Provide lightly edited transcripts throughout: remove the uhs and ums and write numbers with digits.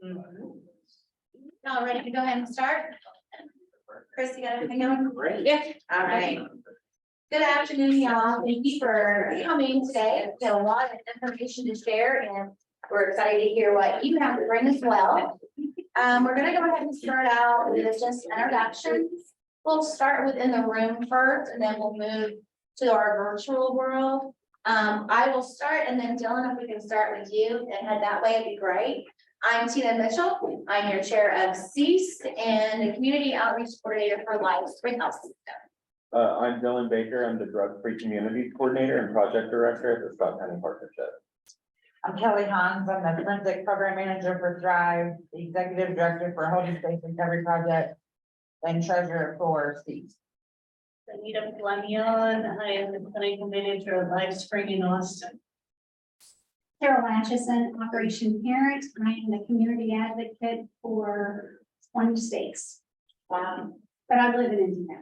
Y'all ready to go ahead and start? Chris, you got everything going? Great. Yeah, all right. Good afternoon, y'all. Thank you for coming today. We have a lot of information to share and we're excited to hear what you have to bring as well. We're gonna go ahead and start out with just introductions. We'll start within the room first and then we'll move to our virtual world. I will start and then Dylan, if we can start with you and head that way, it'd be great. I'm Tina Mitchell. I'm your chair of CEASE and the Community Outreach Coordinator for Life Springhouse System. I'm Dylan Baker. I'm the Drug Free Community Coordinator and Project Director at the Scott County Partnership. I'm Kelly Hans. I'm the Forensic Program Manager for Thrive, the Executive Director for Holding Space Recovery Project, and Treasurer for CEASE. Anita Flamion, I am the Clinical Manager of Life Spring in Austin. Carol Atchison, Operation Parent. I am the community advocate for 20 states, but I live in Indiana.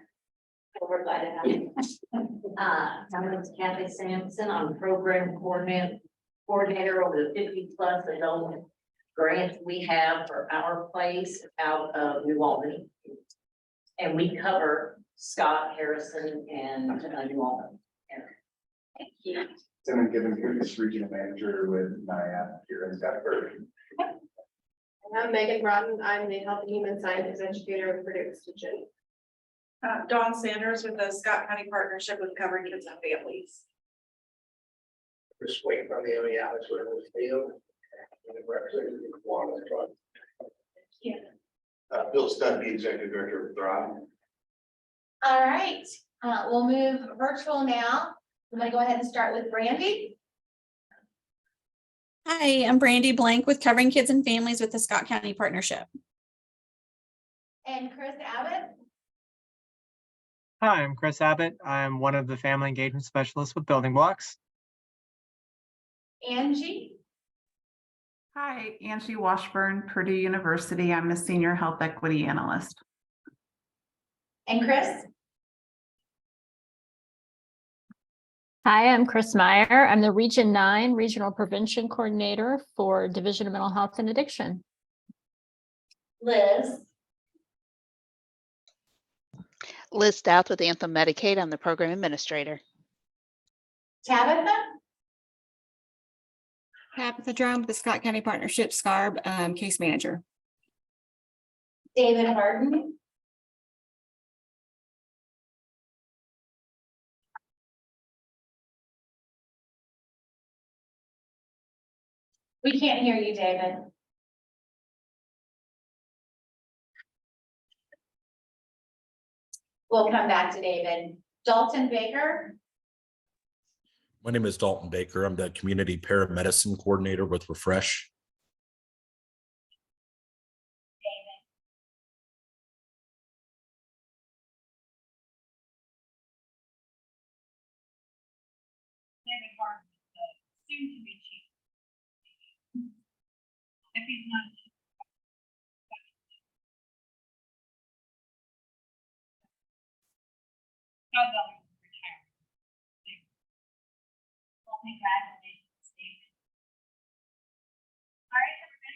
We're glad to have you. My name is Kathy Sampson. I'm Program Coordinator over the 50+ adult grant we have for our place out of New Albany. And we cover Scott, Harrison, and New Albany. Thank you. Tim Gibbons, Goodness Regional Manager with NIAP here in Scottsburg. I'm Megan Broughton. I'm the Health and Human Sciences Educator with Purdue Extension. Dawn Sanders with the Scott County Partnership with Covering Kids and Families. Chris Wayne from the Alex Field. Bill Studby, Executive Director of Thrive. All right, we'll move virtual now. I'm gonna go ahead and start with Brandy. Hi, I'm Brandy Blank with Covering Kids and Families with the Scott County Partnership. And Chris Abbott. Hi, I'm Chris Abbott. I'm one of the family engagement specialists with Building Blocks. Angie. Hi, Angie Washburn, Purdue University. I'm a Senior Health Equity Analyst. And Chris. Hi, I'm Chris Meyer. I'm the Region 9 Regional Prevention Coordinator for Division of Mental Health and Addiction. Liz. Liz Douth with Anthem Medicaid. I'm the Program Administrator. Tabitha. Tabitha Drum with the Scott County Partnership, SCARB Case Manager. David Harden. We can't hear you, David. We'll come back to David. Dalton Baker. My name is Dalton Baker. I'm the Community Paramedicine Coordinator with Refresh. Soon to be chief. If he's not. Congratulations, David. All right, everybody.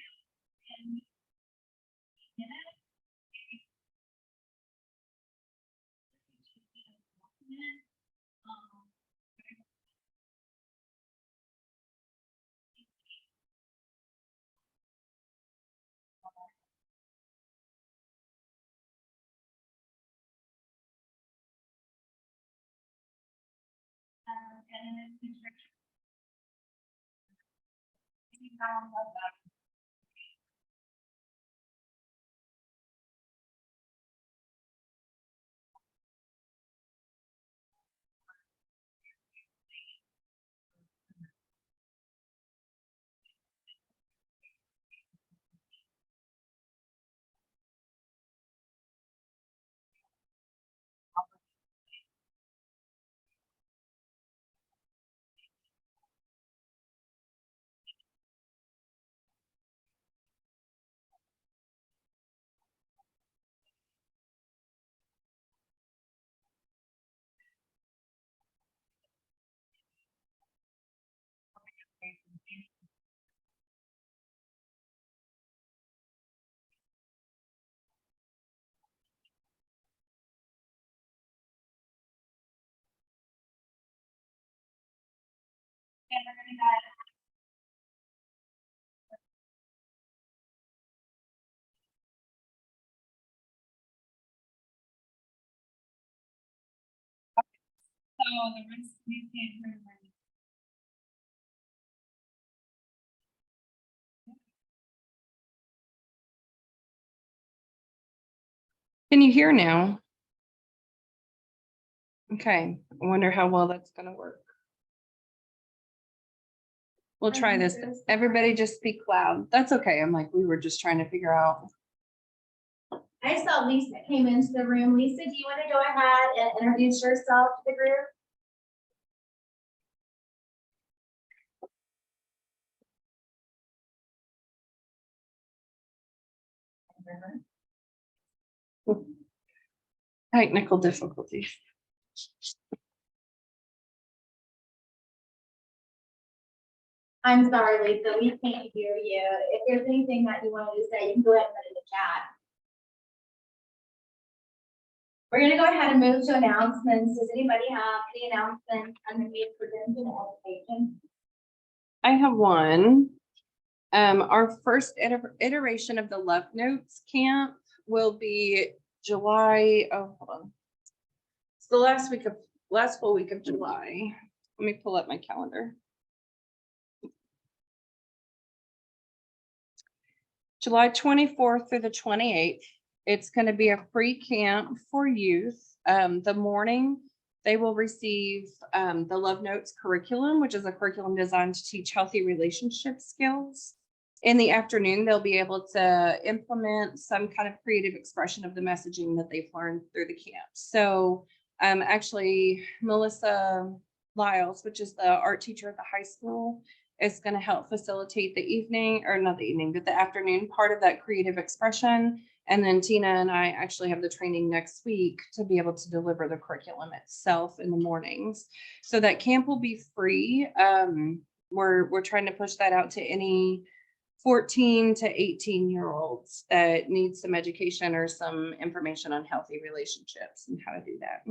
And we're gonna have so the rest of these can't turn around. Can you hear now? Okay, I wonder how well that's gonna work. We'll try this. Everybody just speak loud. That's okay. I'm like, we were just trying to figure out. I saw Lisa came into the room. Lisa, do you want to go ahead and introduce yourself to the group? Technical difficulties. I'm sorry, Lisa, we can't hear you. If there's anything that you wanted to say, you can go ahead and put it in the chat. We're gonna go ahead and move to announcements. Does anybody have any announcements underneath prevention and education? I have one. Our first iteration of the Love Notes camp will be July, oh, hold on. It's the last full week of July. Let me pull up my calendar. July 24th through the 28th. It's going to be a free camp for youth. The morning, they will receive the Love Notes curriculum, which is a curriculum designed to teach healthy relationship skills. In the afternoon, they'll be able to implement some kind of creative expression of the messaging that they've learned through the camp. So actually, Melissa Lyles, which is the art teacher at the high school, is going to help facilitate the evening, or not the evening, but the afternoon part of that creative expression. And then Tina and I actually have the training next week to be able to deliver the curriculum itself in the mornings. So that camp will be free. We're trying to push that out to any 14 to 18-year-olds that need some education or some information on healthy relationships and how to do that.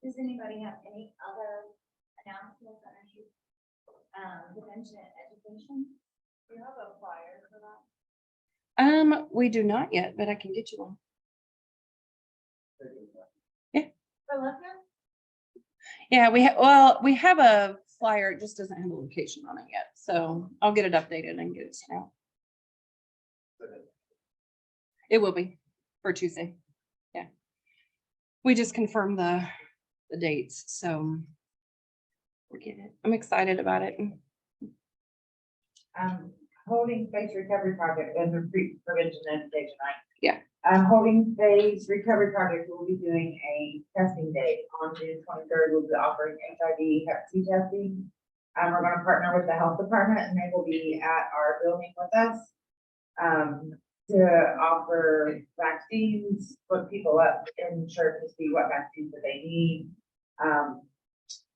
Does anybody have any other announcements underneath prevention and education? Do you have a flyer for that? We do not yet, but I can get you one. Yeah. For Love Notes? Yeah, we have a flyer. It just doesn't have a location on it yet. So I'll get it updated and get it sent out. It will be for Tuesday. Yeah. We just confirmed the dates. So we're getting it. I'm excited about it. Holding Space Recovery Project and the prevention and education, right? Yeah. Holding Space Recovery Project will be doing a testing day on June 23rd. We'll be offering HIV Hep C testing. We're going to partner with the health department and they will be at our building with us to offer vaccines, put people up in church to see what vaccines that they need.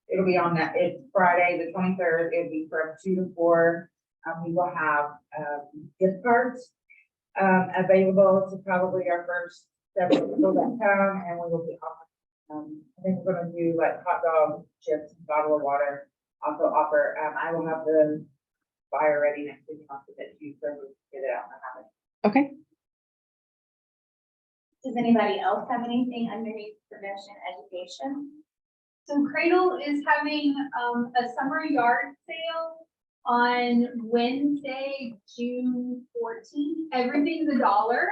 It'll be on that. It's Friday, the 23rd. It'll be from 2 to 4. We will have gift cards available to probably our first several people that come, and we will be offering. I think we're going to do like hot dog, chips, bottle of water. Also offer. I will have the flyer ready next week. I'll send it to you so we can get it out and have it. Okay. Does anybody else have anything underneath prevention and education? So Cradle is having a summer yard sale on Wednesday, June 14th. Everything's $1.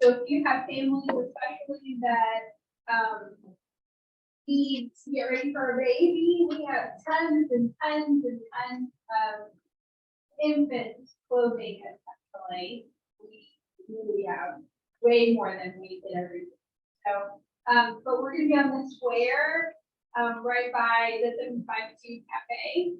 So if you have families, especially that need to get ready for a baby, we have tons and tons and tons of infant clothing essentially. We have way more than we did every year. So, but we're gonna be on the square right by the 752 Cafe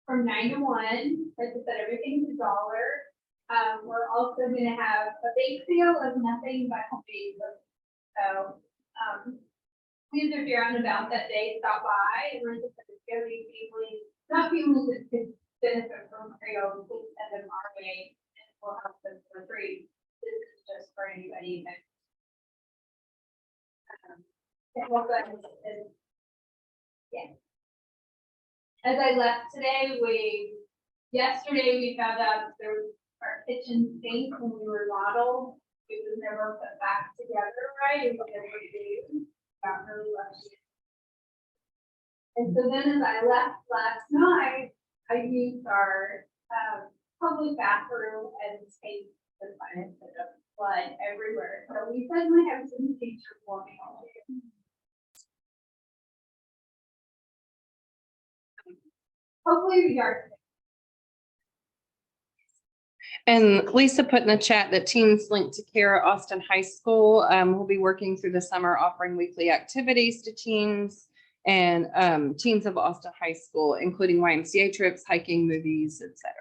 from 9 to 1. Like I said, everything's $1. We're also gonna have a bake sale of nothing but homemade cookies. So, please, if you're on about that day, stop by and we're just gonna be families, not families that could benefit from Cradle, please send them our way and we'll help them for free. This is just for anybody that. Yeah. as I left today, yesterday we found out there was our kitchen sink when we remodeled. It was never put back together, right? It was never used. Got really lucky. And so then as I left last night, I used our, public bathroom as space to find the flood everywhere. So we suddenly have some teachers walking all day. Hopefully we are. And Lisa put in the chat that Teens Linked to Care at Austin High School will be working through the summer, offering weekly activities to teens and teens of Austin High School, including YMCA trips, hiking, movies, etc.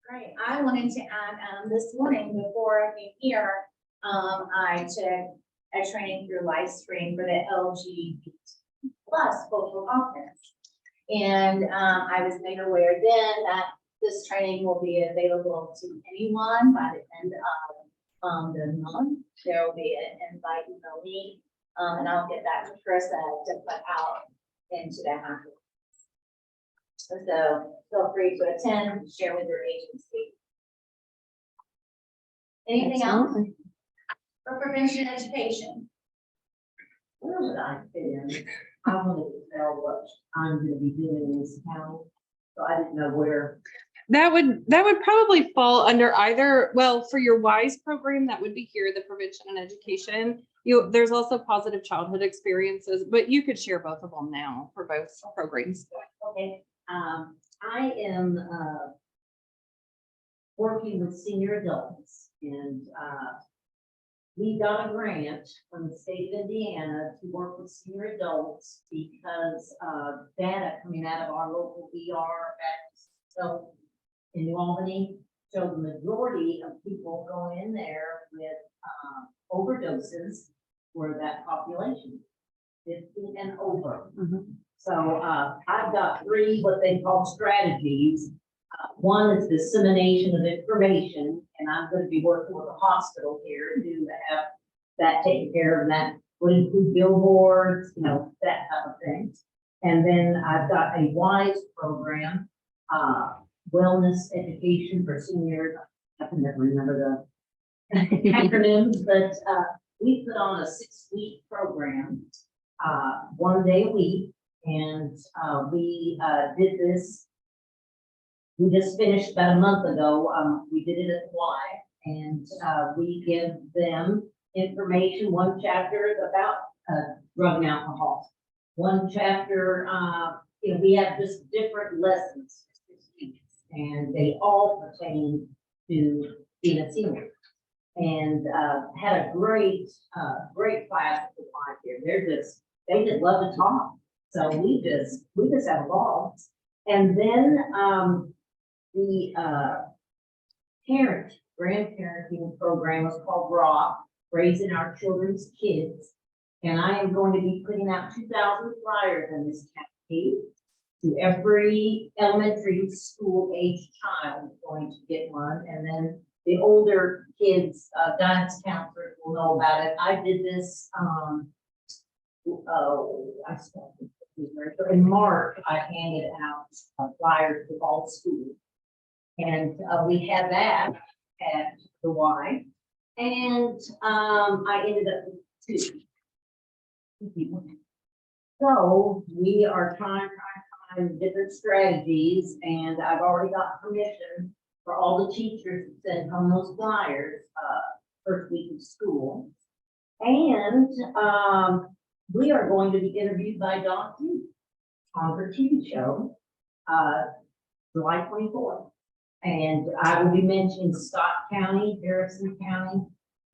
Great. I wanted to add, this morning before I came here, I took a training through Livestream for the LGBT plus cultural conference. And I was made aware then that this training will be available to anyone by the end of the month. There will be an invite in the link, and I'll get that to Krista to put out into the happy. So feel free to attend, share with your agency. Anything else for prevention education? Where would I fit in? I wanted to tell what I'm gonna be doing in this county, so I didn't know where. That would probably fall under either, well, for your WISE program, that would be here, the prevention and education. There's also positive childhood experiences, but you could share both of them now for both programs. Okay, I am working with senior adults, and we got a grant from the state of Indiana to work with senior adults because data coming out of our local ER in New Albany show the majority of people going in there with overdoses were that population, 50 and over. So I've got 3 what they call strategies. One is dissemination of information, and I'm going to be working with a hospital here to have that taken care of. And that would include billboards, that type of thing. And then I've got a WISE program, wellness education for seniors. I can never remember the acronyms, but we put on a 6-week program, 1 day a week. And we did this. We just finished about a month ago. We did it at Y, and we give them information. 1 chapter is about drug and alcohol. 1 chapter, we have just different lessons, and they all pertain to being a senior. And had a great class with Y here. They just love to talk. So we just have a ball. And then the grandparenting program is called ROCK, Raising Our Children's Kids. And I am going to be putting out 2,000 flyers in this county to every elementary school age child is going to get one. And then the older kids, guidance counselors will know about it. I did this, in March, I handed out flyers to all schools. And we had that at the Y. And I ended up with 2 people. So we are trying different strategies, and I've already got permission for all the teachers to send home those flyers first week of school. And we are going to be interviewed by Dawn Q on her TV show, July 24th. And I will be mentioning Scott County, Harrison County,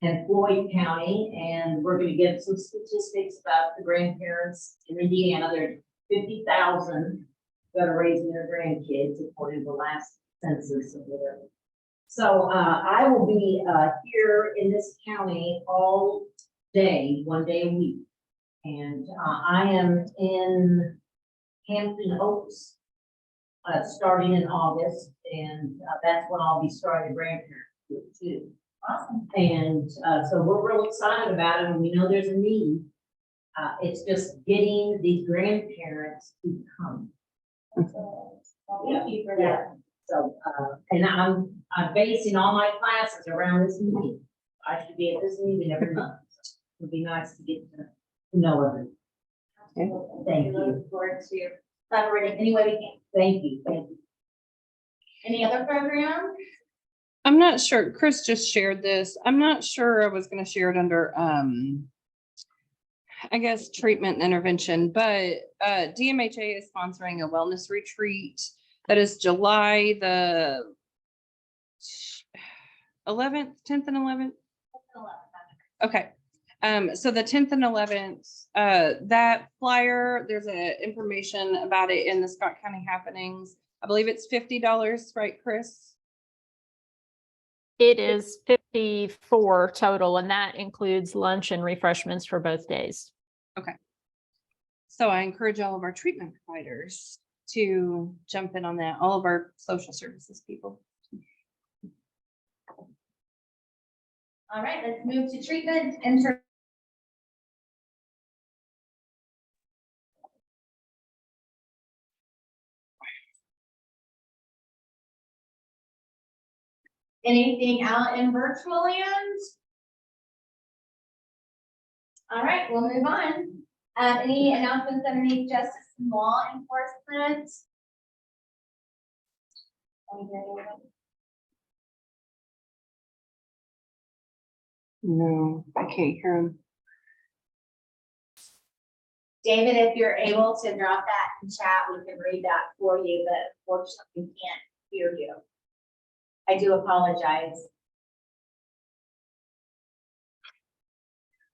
and Floyd County. And we're going to get some statistics about the grandparents in Indiana. There's 50,000 that are raising their grandkids according to the last census or whatever. So I will be here in this county all day, 1 day a week. And I am in Hampton Oaks starting in August, and that's when I'll be starting a grandparent group too. Awesome. And so we're real excited about it, and we know there's a need. It's just getting these grandparents to come. Thank you for that. So, and I'm basing all my classes around this meeting. I should be at this meeting every month. It'd be nice to get to know everyone. Thank you. Look forward to collaborating any way we can. Thank you, thank you. Any other program? I'm not sure, Chris just shared this. I'm not sure I was gonna share it under, I guess, treatment and intervention, but, DMHA is sponsoring a wellness retreat. That is July the 11th, 10th and 11th. Okay. So the 10th and 11th, that flyer, there's a information about it in the Scott County Happenings. I believe it's $50, right, Chris? It is 54 total, and that includes lunch and refreshments for both days. Okay. So I encourage all of our treatment providers to jump in on that, all of our social services people. All right, let's move to treatment and anything out in virtual land? All right, we'll move on. Any announcements underneath justice and law enforcement? No, I can't hear him. David, if you're able to drop that in chat, we can read that for you, but unfortunately we can't hear you. I do apologize.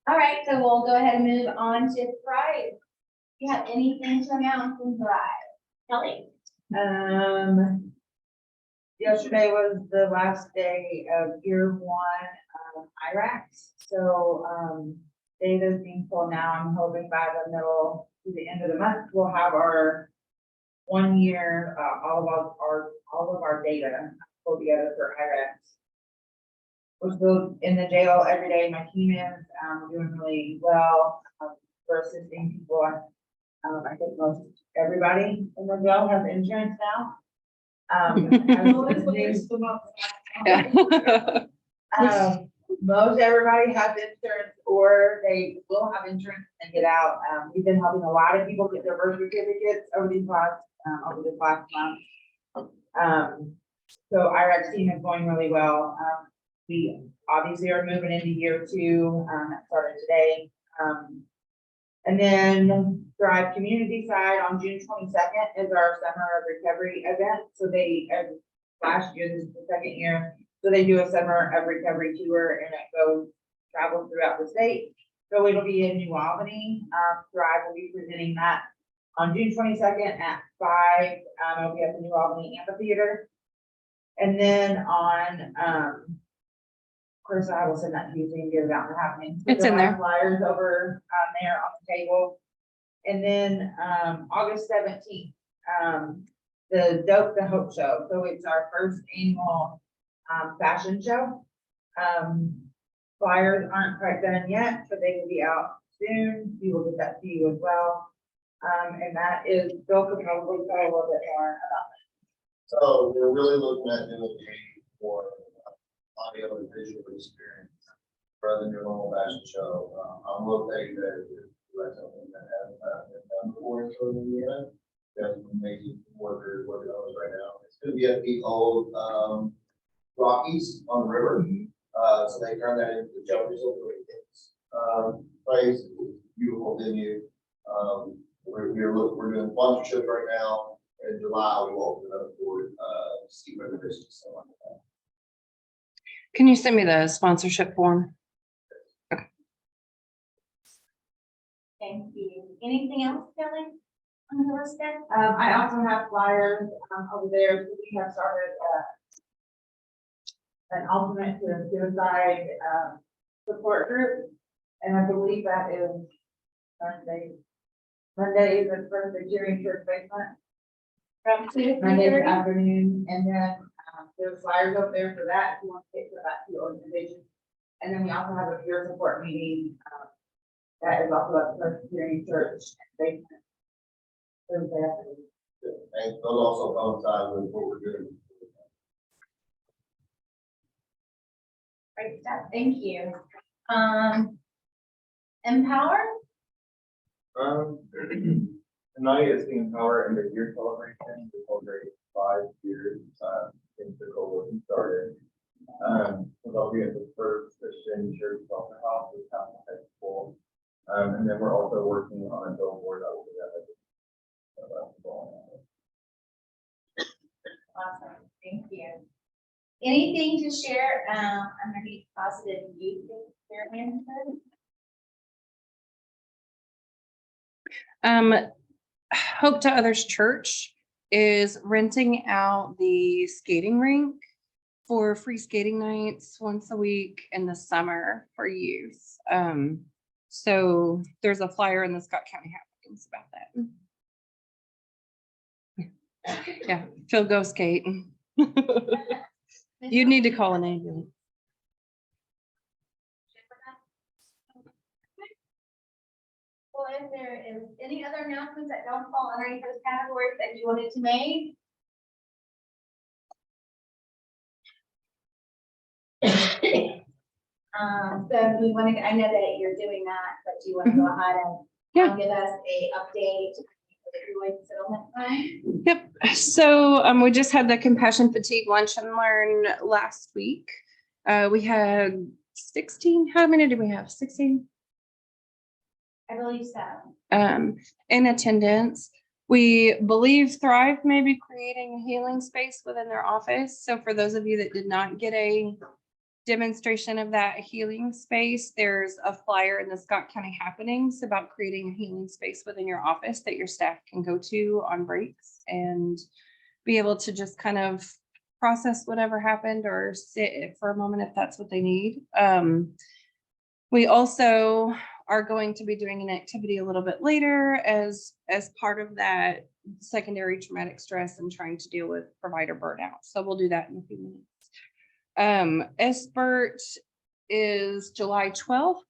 All right, so we'll go ahead and move on to Thrive. Do you have anything to announce in Thrive? Kelly? Yesterday was the last day of year one, IRACs. So, data's being pulled now. I'm hoping by the middle to the end of the month, we'll have our 1 year, all of our data pulled together for IRACs. We're still in the jail every day. My team is, doing really well. We're assisting people. I think most everybody in the jail has insurance now. Most everybody has insurance, or they will have insurance and get out. We've been helping a lot of people get their birth certificates over this last month. So IRAC team is going really well. We obviously are moving into year two, that started today. And then Thrive Community Side on June 22nd is our Summer of Recovery event. So they, last year, this is the second year, so they do a Summer of Recovery tour, and it travels throughout the state. So it'll be in New Albany. Thrive will be presenting that on June 22nd at 5. It'll be at the New Albany Amphitheater. And then on, of course, I will send that to you so you can get it out and happening. It's in there. Flyers over there on the table. And then August 17th, the Dope the Hope Show. So it's our first annual fashion show. Flyers aren't quite done yet, but they will be out soon. We will get that to you as well. And that is, Bill could probably tell a little bit more about that. So we're really looking at doing a for audio and visual experience rather than your normal fashion show. I will tell you that that's something that hasn't been done before in Southern Indiana. That's amazing workers working on this right now. It's going to be at the old Rockies on the river. So they turn that into the jump resort for kids. Place, beautiful venue. We're doing sponsorship right now. In July, we will open up for ski reservations, stuff like that. Can you send me the sponsorship form? Thank you. Anything else, Kelly? On the list there? I also have flyers over there. So we have started an alternate to the suicide support group, and I believe that is Thursday. Monday is the first Nigerian church basement. From 2 to Monday 3:30? afternoon, and then there's flyers up there for that if you want to take that to your organization. And then we also have a peer support meeting That is also at the Presbyterian Church. Basement. Thursday afternoon. And they'll also coincide with what we're doing. Great stuff, thank you. Empower? Tonight is the Empower End of Year celebration, to celebrate 5 years, since the coalition started. So they'll be at the First Christian Church Shelter House with Catholic High School. And then we're also working on a billboard that will be at the. Awesome, thank you. Anything to share, underneath positive youth experiences? Hope to Others Church is renting out the skating rink for free skating nights once a week in the summer for youth. So there's a flyer in the Scott County Happenings about that. Yeah, Phil, go skate. You'd need to call an ambulance. Well, if there is any other announcements that don't fall underneath those categories that you wanted to make? So we want to, I know that you're doing that, but do you want to go ahead and give us a update for the opioid settlement fund? Yep. So we just had the Compassion Fatigue Lunch and Learn last week. We had 16. How many did we have? 16? I believe so. In attendance. We believe Thrive may be creating a healing space within their office. So for those of you that did not get a demonstration of that healing space, there's a flyer in the Scott County Happenings about creating a healing space within your office that your staff can go to on breaks and be able to just kind of process whatever happened or sit for a moment if that's what they need. We also are going to be doing an activity a little bit later as part of that secondary traumatic stress and trying to deal with provider burnout. So we'll do that in a few minutes. SBIRT is July 12th.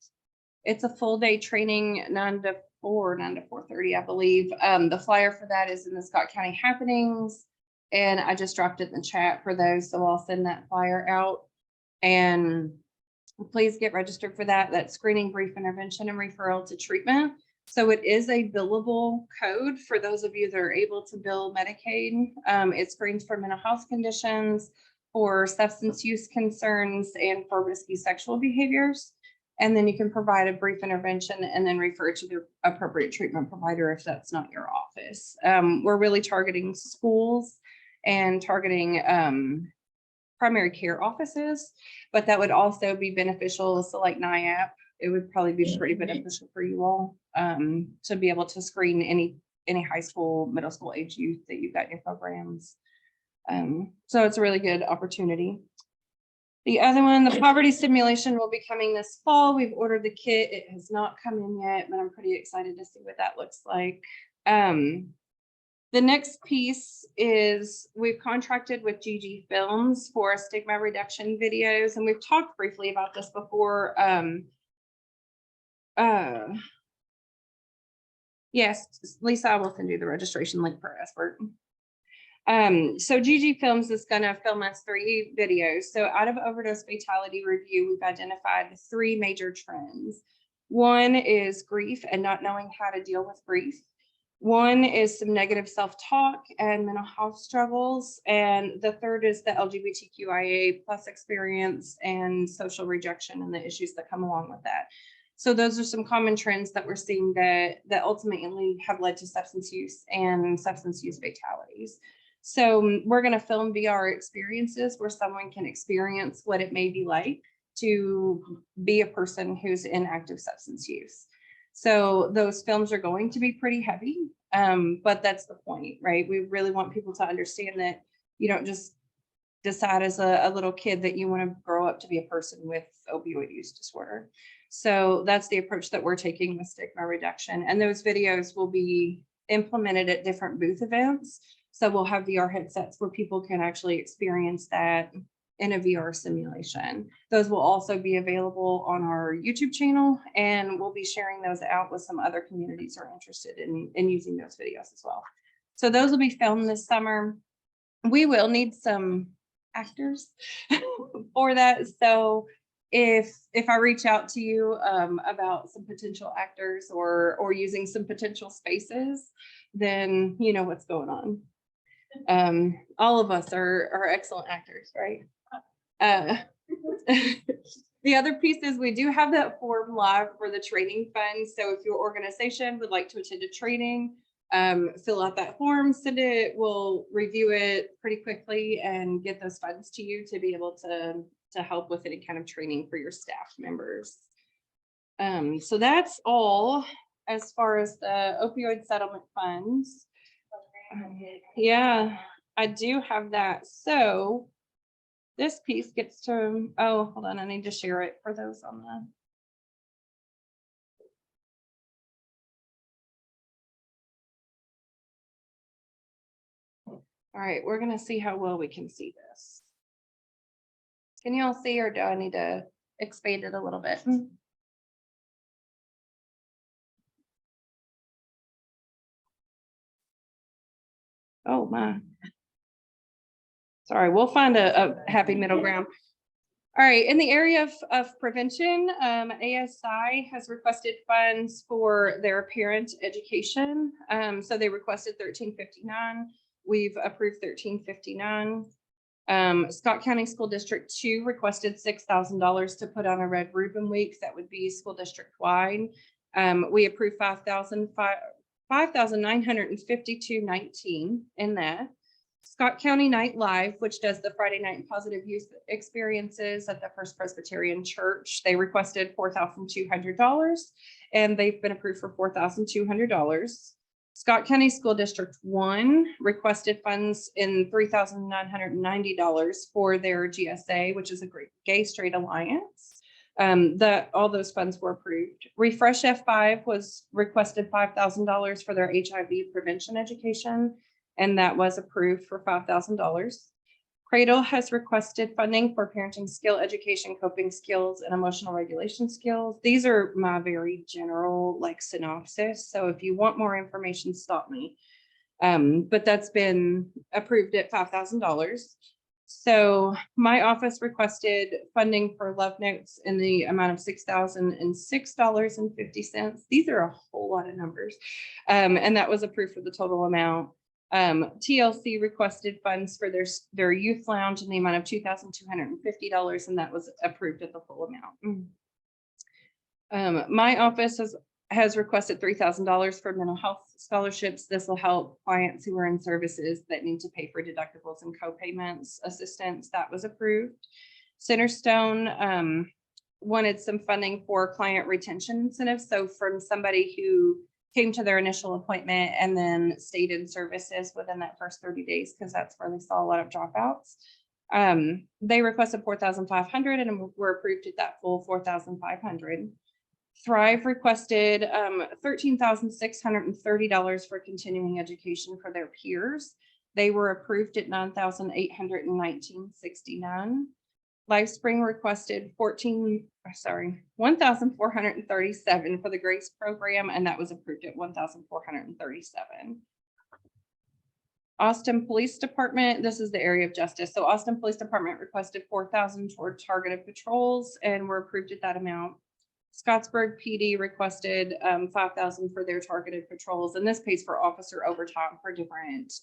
It's a full day training, 9 to 4:30, I believe. The flyer for that is in the Scott County Happenings, and I just dropped it in the chat for those, so I'll send that flyer out. And please get registered for that. That's screening, brief intervention, and referral to treatment. So it is a billable code for those of you that are able to bill Medicaid. It screens for mental health conditions, for substance use concerns, and for risky sexual behaviors. And then you can provide a brief intervention and then refer to the appropriate treatment provider if that's not your office. We're really targeting schools and targeting primary care offices, but that would also be beneficial. So like NIAP, it would probably be pretty beneficial for you all to be able to screen any high school, middle school age youth that you've got in your programs. So it's a really good opportunity. The other one, the poverty simulation, will be coming this fall. We've ordered the kit. It has not come in yet, but I'm pretty excited to see what that looks like. The next piece is we've contracted with GG Films for stigma reduction videos, and we've talked briefly about this before. Yes, Lisa, I will send you the registration link for SBIRT. So GG Films is going to film us 3 videos. So out of overdose fatality review, we've identified 3 major trends. One is grief and not knowing how to deal with grief. One is some negative self-talk and mental health struggles. And the third is the LGBTQIA+ experience and social rejection and the issues that come along with that. So those are some common trends that we're seeing that ultimately have led to substance use and substance use fatalities. So we're going to film VR experiences where someone can experience what it may be like to be a person who's in active substance use. So those films are going to be pretty heavy, but that's the point, right? We really want people to understand that you don't just decide as a little kid that you want to grow up to be a person with opioid use disorder. So that's the approach that we're taking with stigma reduction. And those videos will be implemented at different booth events. So we'll have VR headsets where people can actually experience that in a VR simulation. Those will also be available on our YouTube channel, and we'll be sharing those out with some other communities who are interested in using those videos as well. So those will be filmed this summer. We will need some actors for that. So if I reach out to you about some potential actors or using some potential spaces, then you know what's going on. All of us are excellent actors, right? The other piece is we do have that form live for the training fund. So if your organization would like to attend a training, fill out that form, send it, we'll review it pretty quickly and get those funds to you to be able to help with any kind of training for your staff members. So that's all as far as the opioid settlement funds. Yeah, I do have that. So this piece gets to, oh, hold on, I need to share it for those on the. All right, we're gonna see how well we can see this. Can you all see, or do I need to expand it a little bit? Oh my. Sorry, we'll find a happy middle ground. All right, in the area of prevention, ASI has requested funds for their parent education. So they requested $13.59. We've approved $13.59. Scott County School District 2 requested $6,000 to put on a Red Ribbon Week. That would be school district wide. We approved $5,952.19 in that. Scott County Night Live, which does the Friday night positive youth experiences at the First Presbyterian Church, they requested $4,200, and they've been approved for $4,200. Scott County School District 1 requested funds in $3,990 for their GSA, which is a great Gay Straight Alliance. All those funds were approved. Refresh F5 was requested $5,000 for their HIV prevention education, and that was approved for $5,000. Cradle has requested funding for parenting skill education, coping skills, and emotional regulation skills. These are my very general synopsis. So if you want more information, stop me. But that's been approved at $5,000. So my office requested funding for Love Notes in the amount of $6,006.50. These are a whole lot of numbers. And that was approved for the total amount. TLC requested funds for their youth lounge in the amount of $2,250, and that was approved at the full amount. My office has requested $3,000 for mental health scholarships. This will help clients who are in services that need to pay for deductibles and co-payments assistance. That was approved. Centerstone wanted some funding for client retention incentives. So from somebody who came to their initial appointment and then stayed in services within that first 30 days, because that's where they saw a lot of dropouts. They requested $4,500 and were approved at that full $4,500. Thrive requested $13,630 for continuing education for their peers. They were approved at $9,819.69. LifeSpring requested $1,437 for the GRACE program, and that was approved at $1,437. Austin Police Department, this is the area of justice. So Austin Police Department requested $4,000 toward targeted patrols, and were approved at that amount. Scottsburg PD requested $5,000 for their targeted patrols, and this pays for officer overtime for different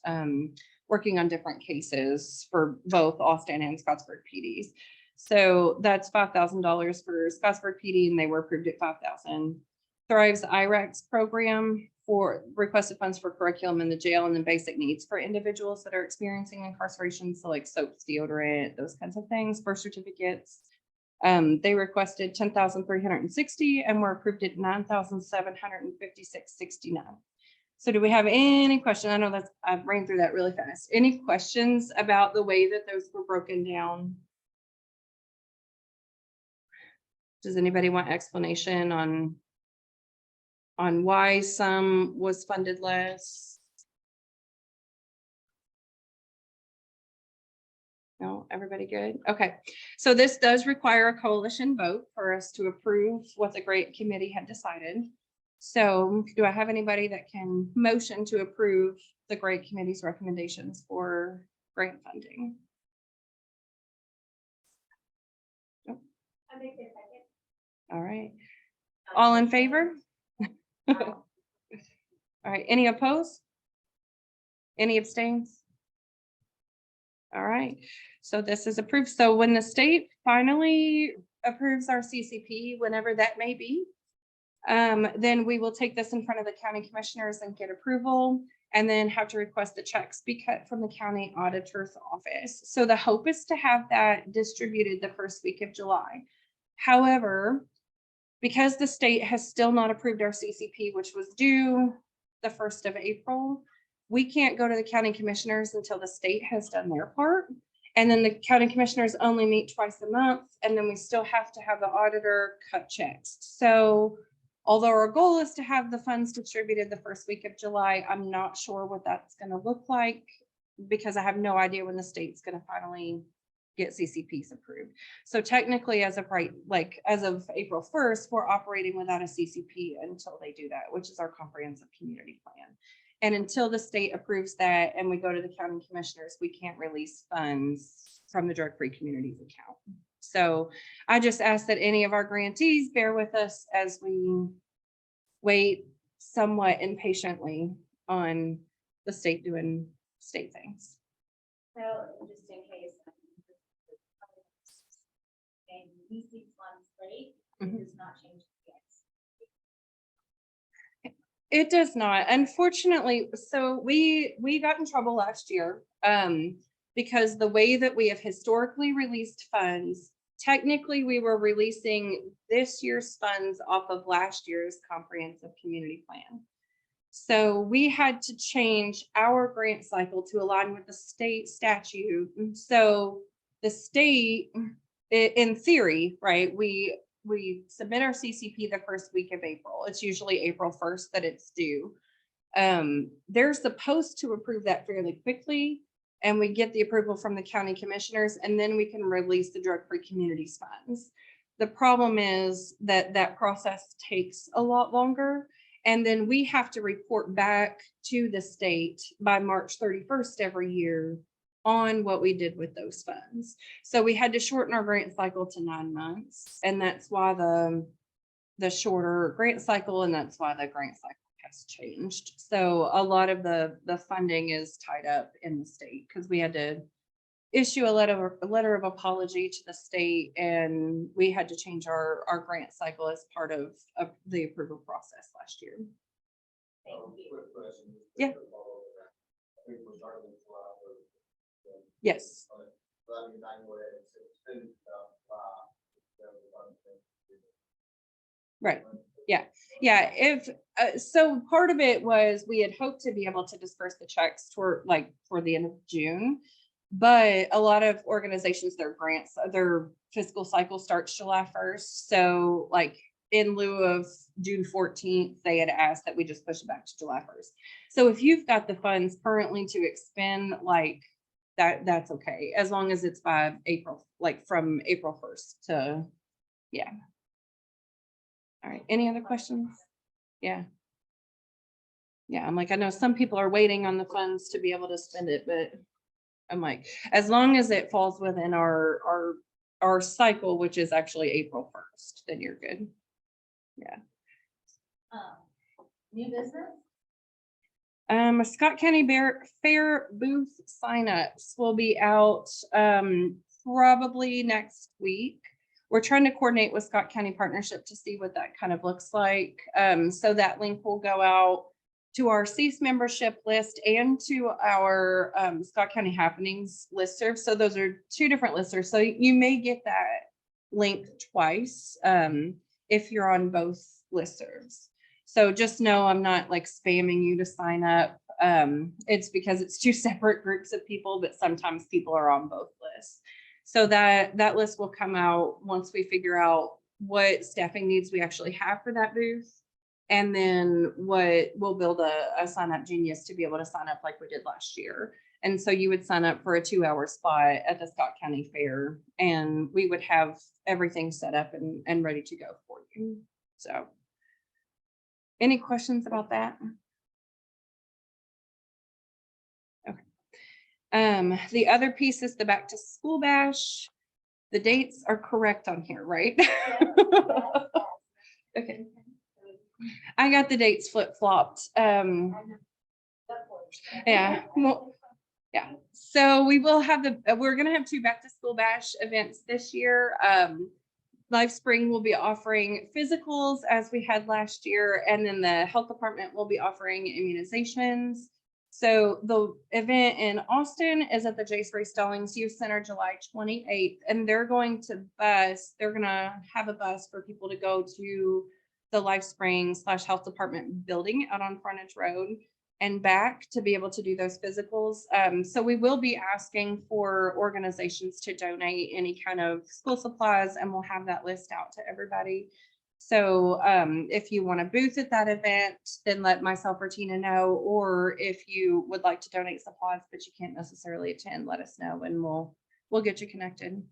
working on different cases for both Austin and Scottsburg PDs. So that's $5,000 for Scottsburg PD, and they were approved at $5,000. Thrive's IREX program for requested funds for curriculum in the jail and then basic needs for individuals that are experiencing incarceration. So like soaps, deodorant, those kinds of things, birth certificates. They requested $10,360 and were approved at $9,756.69. So do we have any question? I know I ran through that really fast. Any questions about the way that those were broken down? Does anybody want explanation on why some was funded less? No, everybody good? Okay, so this does require a coalition vote for us to approve what the grant committee had decided. So do I have anybody that can motion to approve the grant committee's recommendations for grant funding? I make it second. All right, all in favor? All right, any opposed? Any abstains? All right, so this is approved. So when the state finally approves our CCP, whenever that may be, then we will take this in front of the county commissioners and get approval, and then have to request the checks be cut from the county auditor's office. So the hope is to have that distributed the first week of July. However, because the state has still not approved our CCP, which was due the 1st of April, we can't go to the county commissioners until the state has done their part. And then the county commissioners only meet twice a month, and then we still have to have the auditor cut checks. So although our goal is to have the funds distributed the first week of July, I'm not sure what that's going to look like, because I have no idea when the state's going to finally get CCPs approved. So technically, as of as of April 1st, we're operating without a CCP until they do that, which is our comprehensive community plan. And until the state approves that and we go to the county commissioners, we can't release funds from the drug-free communities account. So I just ask that any of our grantees bear with us as we wait somewhat impatiently on the state doing state things. So just in case. And we see funds late, it does not change the It does not, unfortunately. So we got in trouble last year because the way that we have historically released funds, technically we were releasing this year's funds off of last year's comprehensive community plan. So we had to change our grant cycle to align with the state statute. So the state, in theory, right, we submit our CCP the first week of April. It's usually April 1st that it's due. They're supposed to approve that fairly quickly, and we get the approval from the county commissioners, and then we can release the drug-free communities funds. The problem is that that process takes a lot longer, and then we have to report back to the state by March 31st every year on what we did with those funds. So we had to shorten our grant cycle to 9 months. And that's why the shorter grant cycle, and that's why the grant cycle has changed. So a lot of the funding is tied up in the state because we had to issue a letter of apology to the state, and we had to change our grant cycle as part of the approval process last year. Quick question. Yeah. I think we're starting in July. Yes. Right. Yeah. Yeah. If so, part of it was we had hoped to be able to disperse the checks for the end of June, but a lot of organizations, their fiscal cycle starts July 1st. So in lieu of June 14th, they had asked that we just push it back to July 1st. So if you've got the funds currently to expend, that's okay, as long as it's by April, from April 1st to, yeah. All right, any other questions? Yeah. Yeah, I'm I know some people are waiting on the funds to be able to spend it, but I'm as long as it falls within our cycle, which is actually April 1st, then you're good. Yeah. New business? Scott County Fair booth signups will be out probably next week. We're trying to coordinate with Scott County Partnership to see what that kind of looks like. So that link will go out to our CEAS membership list and to our Scott County Happenings listserv. So those are two different listservs. So you may get that link twice if you're on both listservs. So just know I'm not spamming you to sign up. It's because it's two separate groups of people, but sometimes people are on both lists. So that list will come out once we figure out what staffing needs we actually have for that booth. And then we'll build a sign up genius to be able to sign up like we did last year. And so you would sign up for a 2-hour spot at the Scott County Fair, and we would have everything set up and ready to go for you. So any questions about that? Okay. The other piece is the back to school bash. The dates are correct on here, right? Okay. I got the dates flip-flopped. Yeah, well, yeah. So we will have we're gonna have 2 back to school bash events this year. Life Spring will be offering physicals as we had last year, and then the health department will be offering immunizations. So the event in Austin is at the Jace Ray Stallings Youth Center, July 28th, and they're going to have a bus for people to go to the Life Spring / health department building out on Frontage Road and back to be able to do those physicals. So we will be asking for organizations to donate any kind of school supplies, and we'll have that list out to everybody. So if you want a booth at that event, then let myself or Tina know, or if you would like to donate supplies but you can't necessarily attend, let us know and we'll get you connected.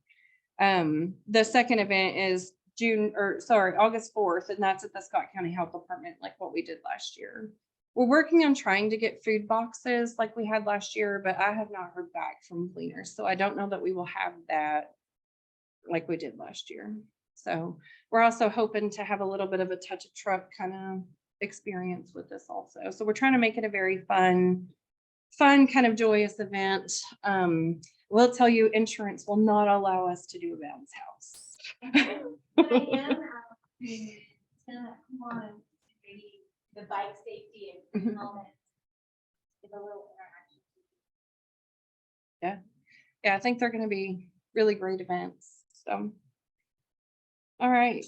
The second event is August 4th, and that's at the Scott County Health Department, like what we did last year. We're working on trying to get food boxes like we had last year, but I have not heard back from cleaners. So I don't know that we will have that like we did last year. So we're also hoping to have a little bit of a touch of truck kind of experience with this also. So we're trying to make it a very fun kind of joyous event. We'll tell you, insurance will not allow us to do a bounce house. Come on, the bike safety and helmet. It's a little interaction. Yeah, I think they're going to be really great events. So, all right.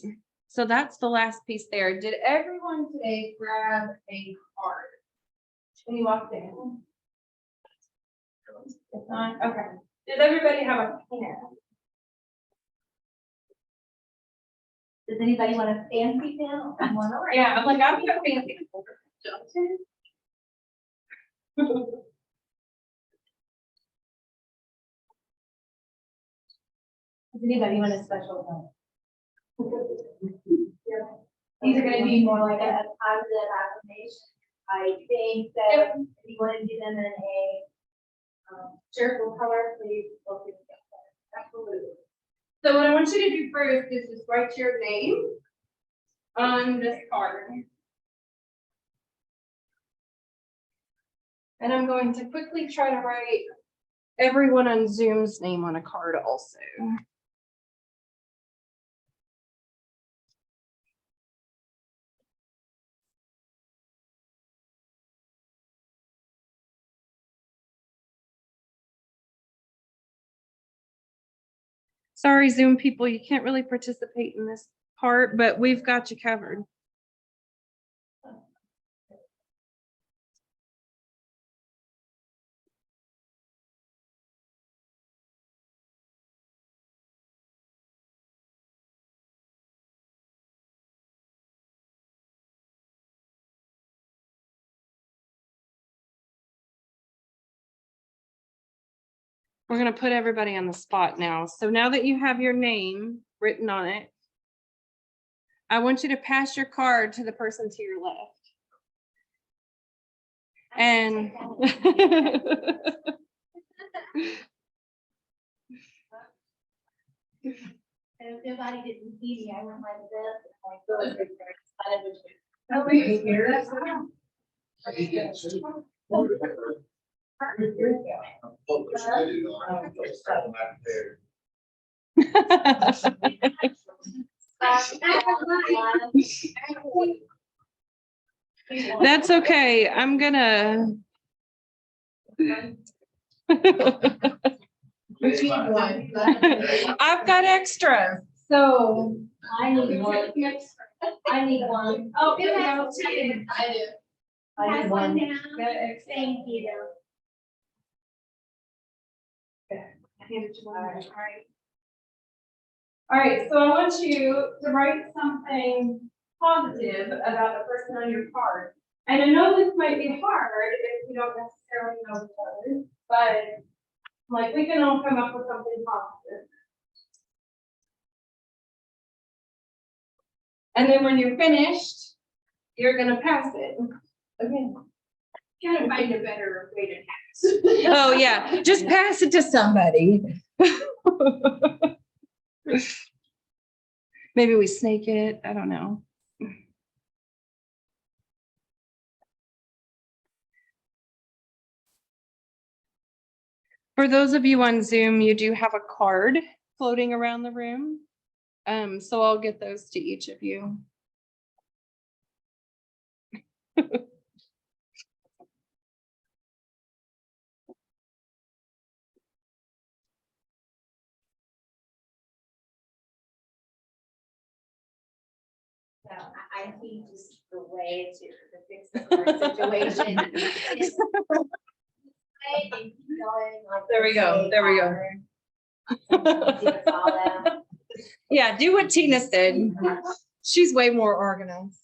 So that's the last piece there. Did everyone today grab a card when you walked in? If not, okay. Does everybody have a pen? Does anybody want a fancy now? Yeah, I'm like, I'm gonna fancy. Does anybody want a special one? These are gonna be more like a positive affirmation. I think that if you want to do them in a cheerful color, please focus. Absolutely. So what I want you to do first is just write your name on this card. And I'm going to quickly try to write everyone on Zoom's name on a card also. Sorry, Zoom people, you can't really participate in this part, but we've got you covered. We're going to put everybody on the spot now. So now that you have your name written on it, I want you to pass your card to the person to your left. And And if nobody didn't see me, I went like this. Over here. That's okay. I'm gonna. I've got extras, so I need one. I need one. Oh, Good yeah. enough. I do. I need one. Thank you. All right, so I want you to write something positive about the person on your card. And I know this might be hard if you don't necessarily know each other, but like, we can all come up with something positive. And then when you're finished, you're gonna pass it. Okay. Gotta find a better way to pass. Oh, yeah, just pass it to somebody. Maybe we snake it, I don't know. For those of you on Zoom, you do have a card floating around the room. So I'll get those to each of you. So I think just the way to fix the current situation. is- There we go, there we go. Yeah, do what Tina said. She's way more organized.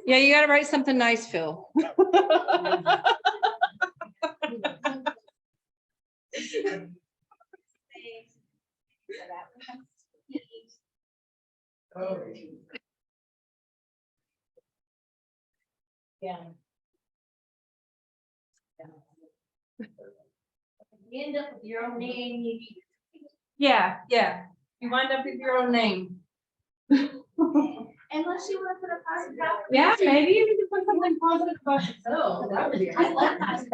Yeah, you gotta write something nice, Phil. Yeah. You end up with your own name, you. Yeah, yeah. You wind up with your own name. Unless you want to put a positive. out. Yeah, maybe you can put something positive about yourself. That would be. I love positive.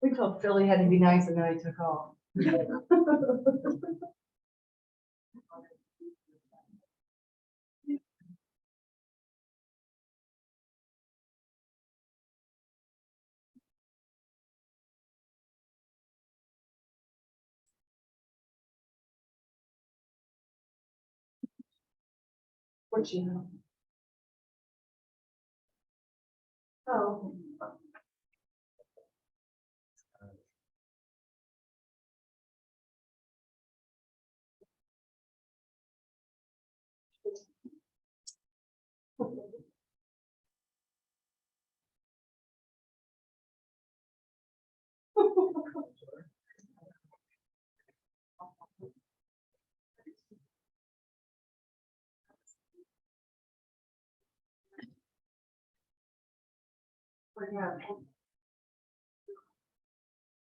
We told Philly had to be nice and then he took off. What you know? Oh.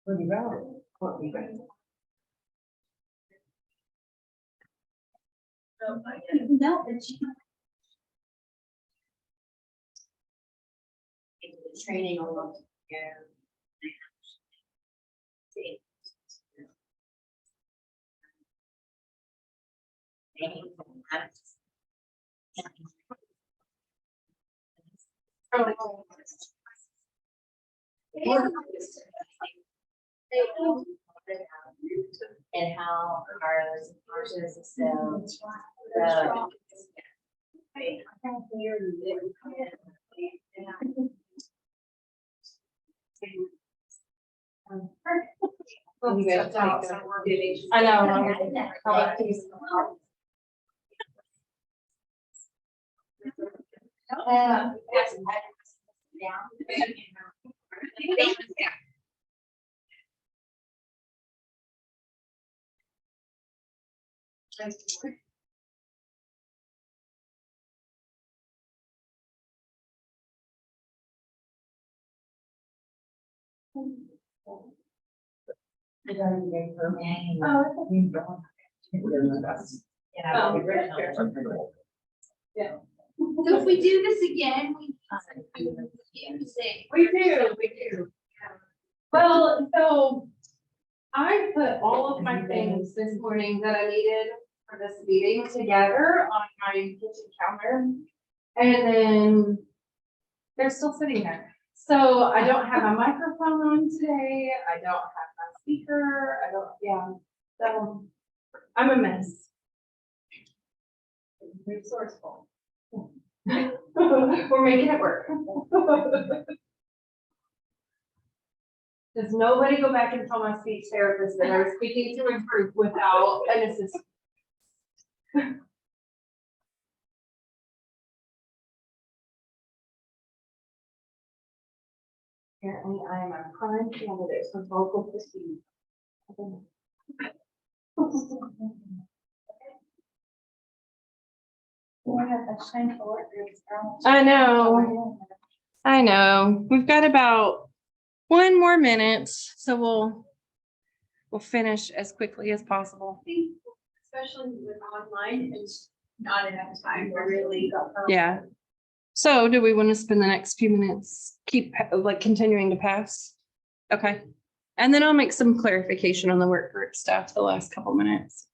What you got? What we got? No, but you. Training along. And how our horses so. I know. So if we do this again, we. We do. Well, so I put all of my things this morning that I needed for this meeting together on my kitchen counter. And then they're still sitting there. So I don't have a microphone on today. I don't have my speaker. I don't, yeah. So I'm a mess. Resourceful. We're making it work. Does nobody go back and tell my speech therapist that I was speaking to a group without an assistant? Apparently, I am a prime candidate for vocal procedure. I know. I know. We've got about 1 more minute, so we'll finish as quickly as possible. Especially with online, it's not enough time to really. Yeah. So do we want to spend the next few minutes, keep like continuing to pass? Okay. And then I'll make some clarification on the work group stuff the last couple minutes.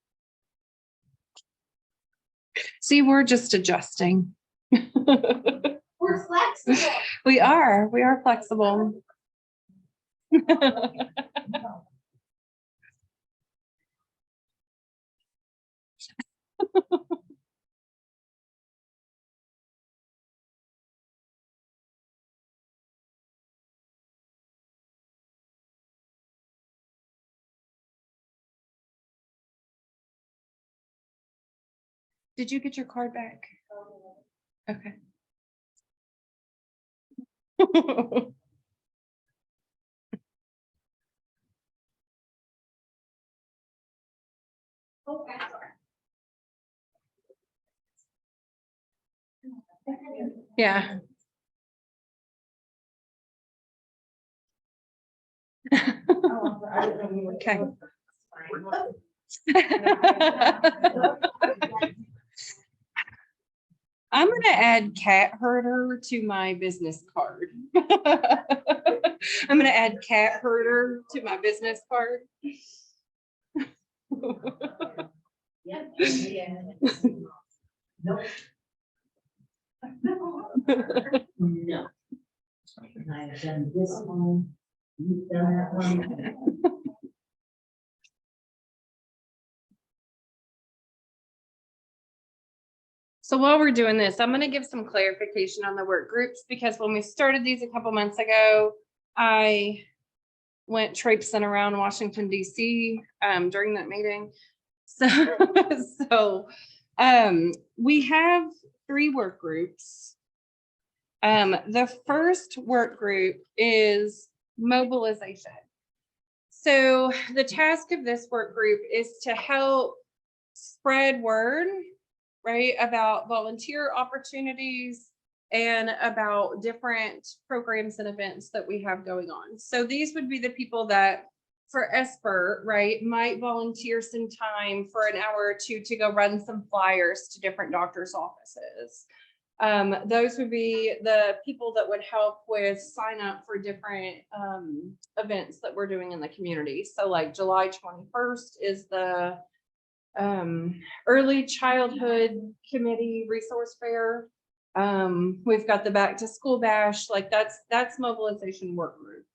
See, we're just adjusting. We're flexible. We are flexible. Did you get your card back? Okay. Yeah. Okay. I'm gonna add cat herder to my business card. I'm gonna add cat herder to my business card. No. I have done this one. You've done that one. So while we're doing this, I'm going to give some clarification on the work groups, because when we started these a couple months ago, I went traipsing around Washington, DC during that meeting. So we have 3 work groups. The first work group is mobilization. So the task of this work group is to help spread word, right, about volunteer opportunities and about different programs and events that we have going on. So these would be the people that, for Esper, right, might volunteer some time for an hour or 2 to go run some flyers to different doctors' offices. Those would be the people that would help with sign up for different events that we're doing in the community. So like July 21st is the early childhood committee resource fair. We've got the back to school bash, like that's mobilization work group.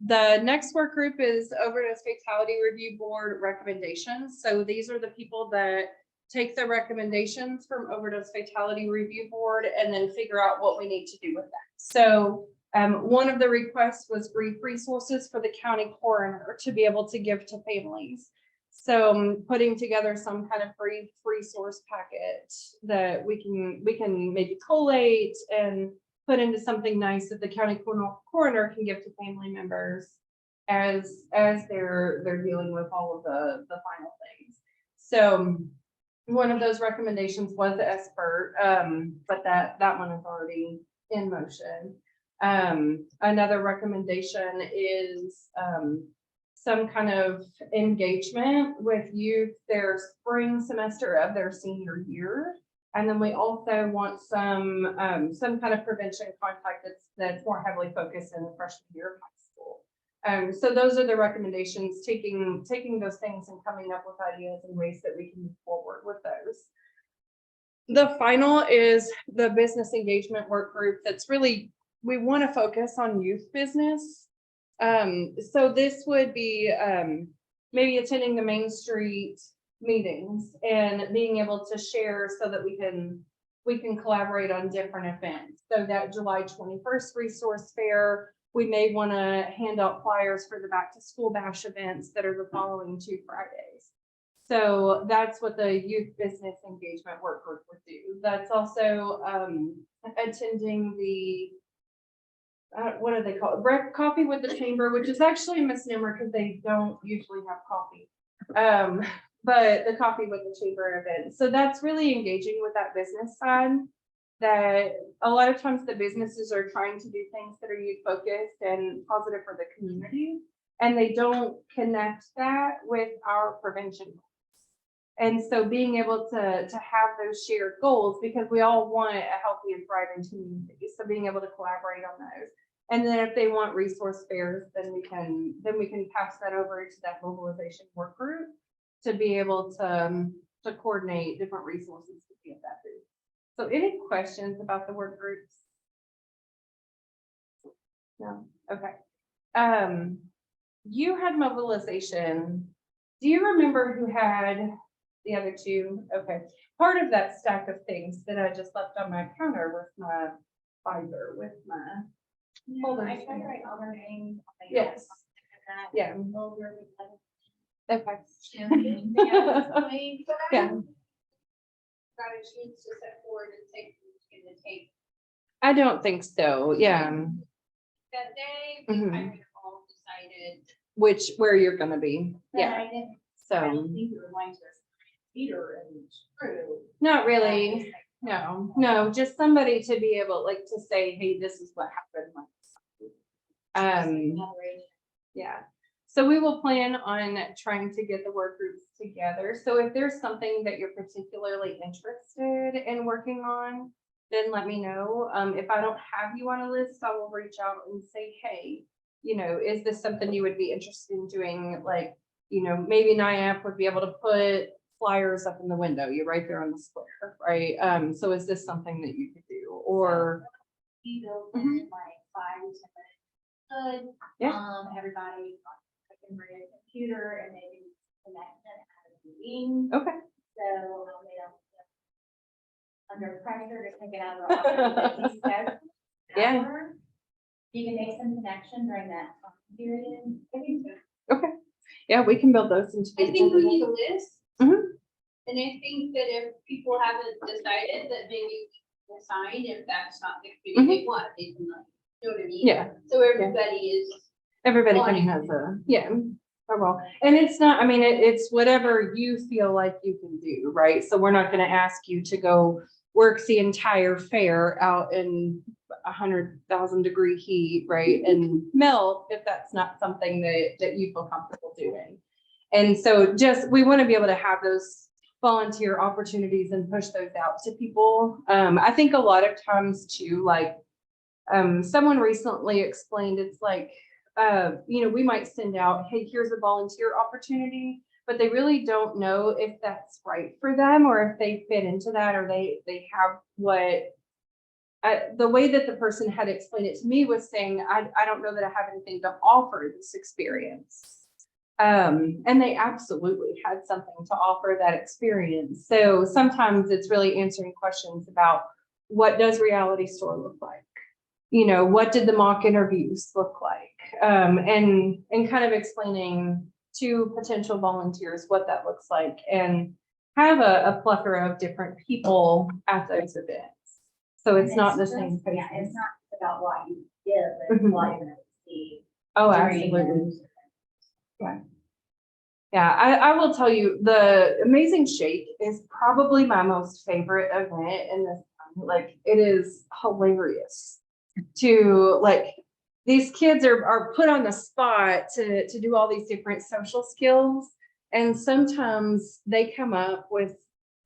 The next work group is Overdose Fatality Review Board recommendations. So these are the people that take the recommendations from Overdose Fatality Review Board and then figure out what we need to do with that. So one of the requests was brief resources for the county coroner to be able to give to families. So putting together some kind of brief resource packet that we can maybe collate and put into something nice that the county coroner can give to family members as they're dealing with all of the final things. So one of those recommendations was the Esper, but that one is already in motion. Another recommendation is some kind of engagement with youth their spring semester of their senior year. And then we also want some kind of prevention contact that's more heavily focused in the freshman year of high school. So those are the recommendations, taking those things and coming up with ideas and ways that we can move forward with those. The final is the business engagement work group. That's really, we want to focus on youth business. So this would be maybe attending the Main Street meetings and being able to share so that we can collaborate on different events. So that July 21st resource fair, we may want to hand out flyers for the back to school bash events that are the following 2 Fridays. So that's what the youth business engagement work group would do. That's also attending the what do they call it? Coffee with the Chamber, which is actually a misnomer because they don't usually have coffee. But the Coffee with the Chamber event. So that's really engaging with that business side, that a lot of times the businesses are trying to do things that are youth focused and positive for the community, and they don't connect that with our prevention goals. And so being able to have those shared goals, because we all want a healthy and thriving community. So being able to collaborate on those. And then if they want resource fairs, then we can pass that over to that mobilization work group to be able to coordinate different resources to be at that booth. So any questions about the work groups? No, okay. You had mobilization. Do you remember who had the other 2? Okay. Part of that stack of things that I just left on my counter was my binder with my folders. I tried to write all their names. Yes. Yeah. Okay. Yeah. Yeah. Got a chance to set forward and take in the tape I don't think so. Yeah. that day. We Mhm. kind of all decided. Where you're gonna be. Yeah. I didn't So think we were going to Peter and Drew. not really. No, just somebody to be able like to say, hey, this is what happened. Yeah. So we will plan on trying to get the work groups together. So if there's something that you're particularly interested in working on, then let me know. If I don't have you on a list, I will reach out and say, hey, is this something you would be interested in doing? Like, maybe NIAP would be able to put flyers up in the window. You're right there on the square, right? So is this something that you could do? Or He built Mhm. in like 5 to 10 minutes. Good. Yeah. Everybody can bring a computer and maybe connect it at a meeting. okay. So they don't get under pressure to take it out of their office. Like you said, Yeah. hour. You can make some connection during that time period. I think so. Okay. Yeah, we can build those into. I think we need a list. Mhm. And I think that if people haven't decided that maybe we decide if that's not the community they want, they can, like, you know what I mean? Yeah. So everybody is. Everybody kind of Fine. has a role. And it's not, I mean, it's whatever you feel like you can do, right? So we're not gonna ask you to go work the entire fair out in 100,000 degree heat, right? And melt if that's not something that you feel comfortable doing. And so we want to be able to have those volunteer opportunities and push those out to people. I think a lot of times too, like someone recently explained, it's like, we might send out, hey, here's a volunteer opportunity, but they really don't know if that's right for them or if they fit into that or they have the way that the person had explained it to me was saying, I don't know that I have anything to offer this experience. And they absolutely had something to offer that experience. So sometimes it's really answering questions about what does Reality Store look like? What did the mock interviews look like? And kind of explaining to potential volunteers what that looks like and have a plethora of different people at those events. So it's not the same. Yeah, it's not about what you give, but Mhm. what you're gonna see. Oh, during absolutely. those. Yeah, I will tell you, the Amazing Shake is probably my most favorite event in this town. Like, it is hilarious to these kids are put on the spot to do all these different social skills. And sometimes they come up with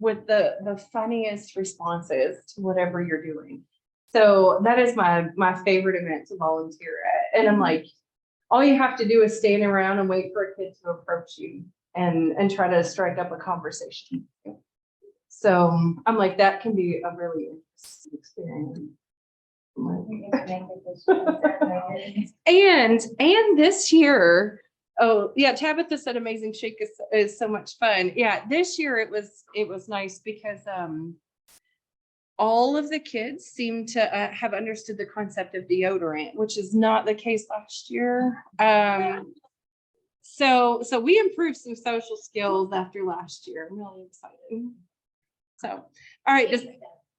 the funniest responses to whatever you're doing. So that is my favorite event to volunteer at. And I'm like, all you have to do is stand around and wait for a kid to approach you and try to strike up a conversation. So I'm like, that can be a really interesting experience. And this year, oh yeah, Tabitha said Amazing Shake is so much fun. Yeah, this year it was nice because all of the kids seem to have understood the concept of deodorant, which is not the case last year. So we improved some social skills after last year. I'm really excited. So, all right, does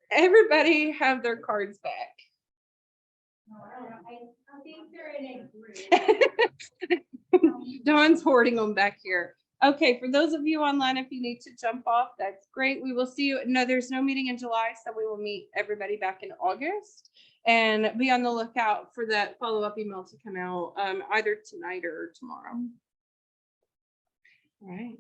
everybody have their cards back? I think they're in a group. Dawn's hoarding them back here. Okay, for those of you online, if you need to jump off, that's great. We will see you. No, there's no meeting in July, so we will meet everybody back in August. And be on the lookout for that follow-up email to come out either tonight or tomorrow. All right.